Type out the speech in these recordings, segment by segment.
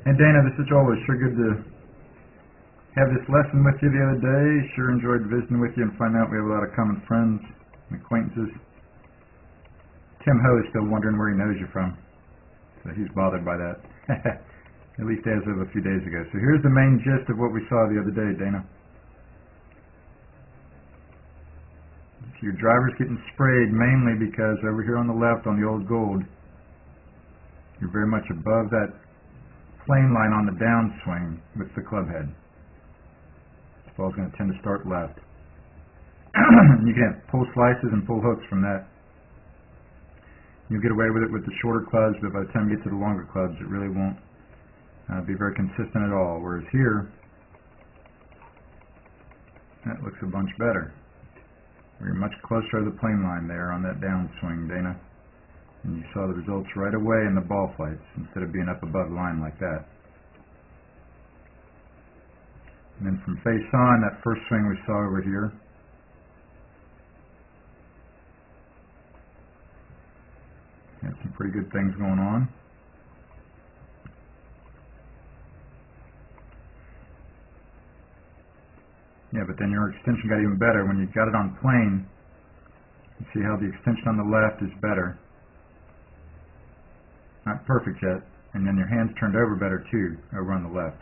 Hey Dana, this is Joel. It's sure good to have this lesson with you the other day. Sure enjoyed visiting with you and finding out we have a lot of common friends and acquaintances. Tim Ho is still wondering where he knows you from, so he's bothered by that, at least as of a few days ago. So here's the main gist of what we saw the other day, Dana. Your driver's getting sprayed mainly because over here on the left on the old gold, you're very much above that plane line on the downswing with the club head. This ball's going to tend to start left. You can have pull slices and pull hooks from that. You'll get away with it with the shorter clubs, but by the time you get to the longer clubs, it really won't be very consistent at all. Whereas here, that looks a bunch better. We're much closer to the plane line there on that downswing, Dana. And you saw the results right away in the ball flights instead of being up above the line like that. And then from face on, that first swing we saw over here, had some pretty good things going on. Yeah, but then your extension got even better when you got it on plane. You see how the extension on the left is better. Not perfect yet. And then your hands turned over better too, over on the left,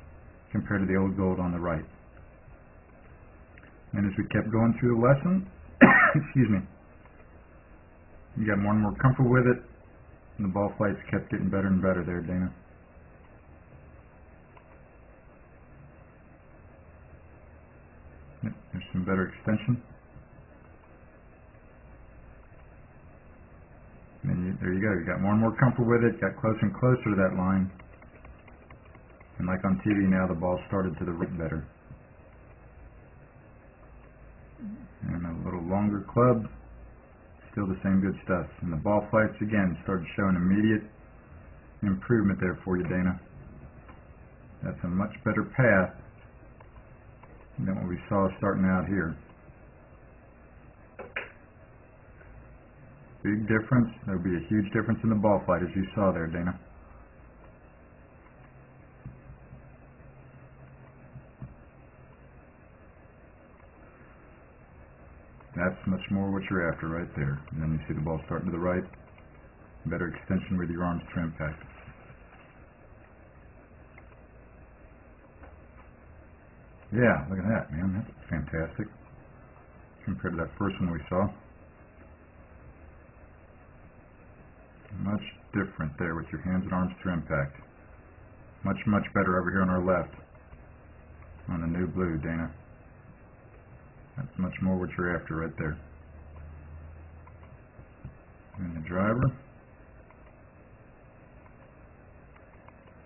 compared to the old gold on the right. And as we kept going through the lesson, excuse me, you got more and more comfortable with it, and the ball flights kept getting better and better there, Dana. There's some better extension. And then there you go. You got more and more comfortable with it, got closer and closer to that line. And like on TV now, the ball started to the right better. And a little longer club, still the same good stuff. And the ball flights, again, started showing immediate improvement there for you, Dana. That's a much better path than what we saw starting out here. Big difference. There will be a huge difference in the ball flight as you saw there, Dana. That's much more what you're after right there. And then you see the ball starting to the right. Better extension with your arms to impact. Yeah, look at that, man. That's fantastic. Compared to that first one we saw. Much different there with your hands and arms to impact. Much, much better over here on our left. On the new blue, Dana. That's much more what you're after right there. And the driver.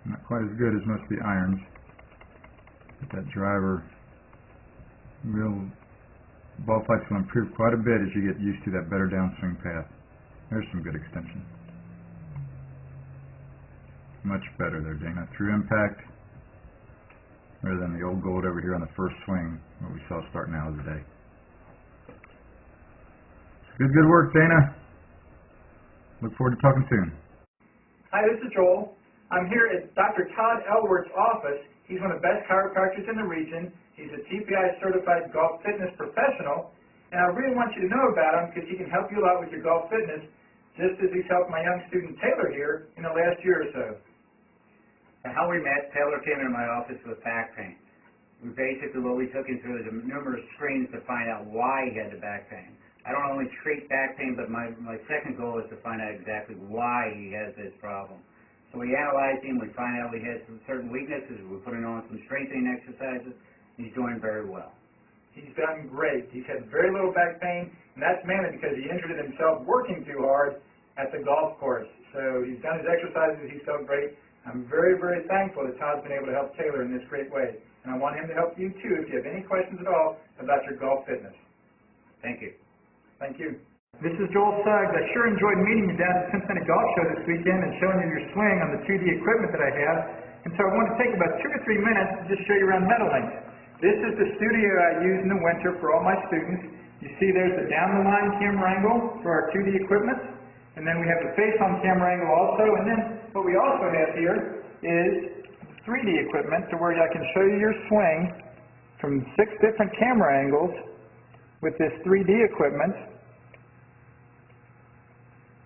Not quite as good as most of the irons. But that driver, ball flights will improve quite a bit as you get used to that better downswing path. There's some good extension. Much better there, Dana. Through impact, rather than the old gold over here on the first swing, what we saw starting out of the day. Good work, Dana. Look forward to talking soon. Hi, this is Joel. I'm here at Dr. Todd Elworth's office. He's one of the best chiropractors in the region. He's a TPI certified golf fitness professional, and I really want you to know about him because he can help you a lot with your golf fitness, just as he's helped my young student Taylor here in the last year or so. How we met, Taylor came into my office with back pain. What we took him through is numerous screens to find out why he had the back pain. I don't only treat back pain, but my second goal is to find out exactly why he has this problem. So we analyzed him, we find out he had some certain weaknesses, we're putting on some strengthening exercises, and he's doing very well. He's done great. He's had very little back pain, and that's mainly because he injured himself working too hard at the golf course. So he's done his exercises, he's felt great. I'm very, very thankful that Todd's been able to help Taylor in this great way. And I want him to help you too if you have any questions at all about your golf fitness. Thank you. Thank you. This is Joel Suggs. I sure enjoyed meeting you down at the Cincinnati Golf Show this weekend and showing you your swing on the 2D equipment that I have. And so I want to take about 2 or 3 minutes to just show you around Meadowlands. This is the studio I use in the winter for all my students. You see there's the down-the-line camera angle for our 2D equipment. And then we have the face-on camera angle also. And then what we also have here is 3D equipment to where I can show you your swing from 6 different camera angles with this 3D equipment,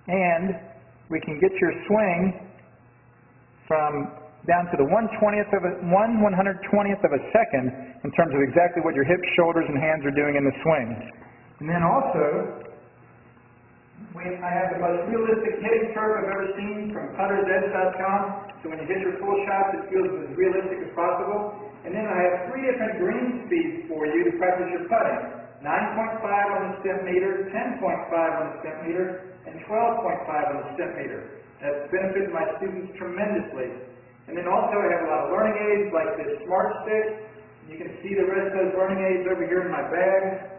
and we can get your swing from down to the 1/120th of a second in terms of exactly what your hips, shoulders, and hands are doing in the swing. And then also, I have the most realistic hitting curve I've ever seen from puttersedge.com. So when you hit your full shot, it feels as realistic as possible. And then I have 3 different green speeds for you to practice your putting. 9.5 on the step meter, 10.5 on the step meter, and 12.5 on the step meter. That's benefited my students tremendously. And then also I have a lot of learning aids like this Smart Stick. You can see the rest of those learning aids over here in my bag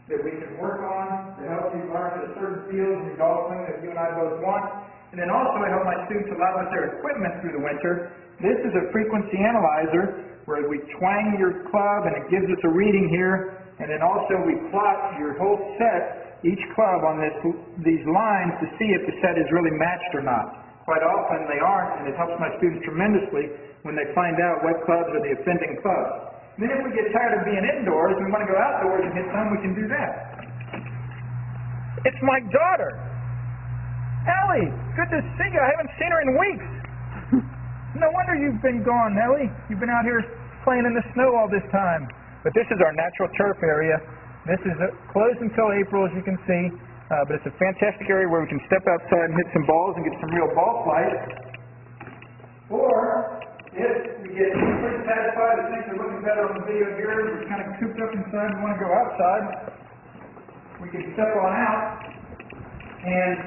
that we can work on to help you learn the certain fields in your golf swing that you and I both want. And then also I help my students a lot with their equipment through the winter. This is a frequency analyzer where we twang your club and it gives us a reading here. And then also we plot your whole set, each club on these lines to see if the set is really matched or not. Quite often they aren't, and it helps my students tremendously when they find out what clubs are the offending clubs. Then if we get tired of being indoors and we want to go outdoors and hit some, we can do that. It's my daughter. Ellie, good to see you. I haven't seen her in weeks. No wonder you've been gone, Ellie. You've been out here playing in the snow all this time. But this is our natural turf area. This is closed until April, as you can see. But it's a fantastic area where we can step outside and hit some balls and get some real ball flight. Or, if we get pretty satisfied and things are looking better on the video here, we're kind of cooped up inside and want to go outside, we can step on out and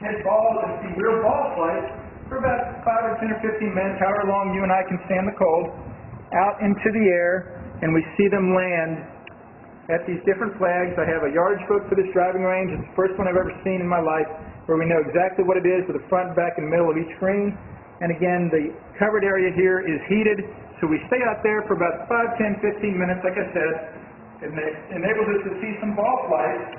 hit balls and see real ball flight for about 5 or 10 or 15 minutes, however long you and I can stand the cold, out into the air, and we see them land at these different flags. I have a yardage book for this driving range. It's the first one I've ever seen in my life where we know exactly what it is with the front, back, and middle of each green. And again, the covered area here is heated, so we stay out there for about 5, 10, 15 minutes, like I said. It enables us to see some ball flight,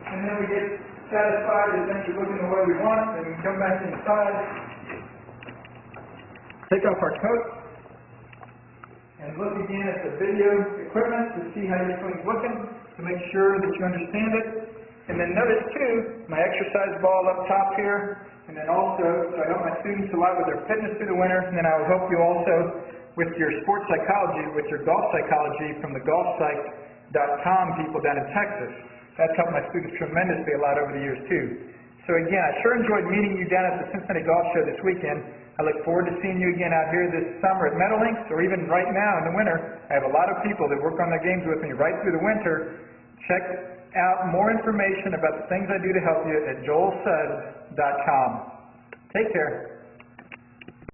and then we get satisfied that things are looking the way we want, and we come back inside, take off our coat, and look again at the video equipment to see how your swing's looking, to make sure that you understand it. And then notice too, my exercise ball up top here, and then also, so I help my students a lot with their fitness through the winter, and then I will help you also with your sports psychology, with your golf psychology from the golfpsych.com people down in Texas. That's helped my students tremendously a lot over the years too. So again, I sure enjoyed meeting you down at the Cincinnati Golf Show this weekend. I look forward to seeing you again out here this summer at Meadowlinks, or even right now in the winter. I have a lot of people that work on their games with me right through the winter. Check out more information about the things I do to help you at joelsuggs.com. Take care.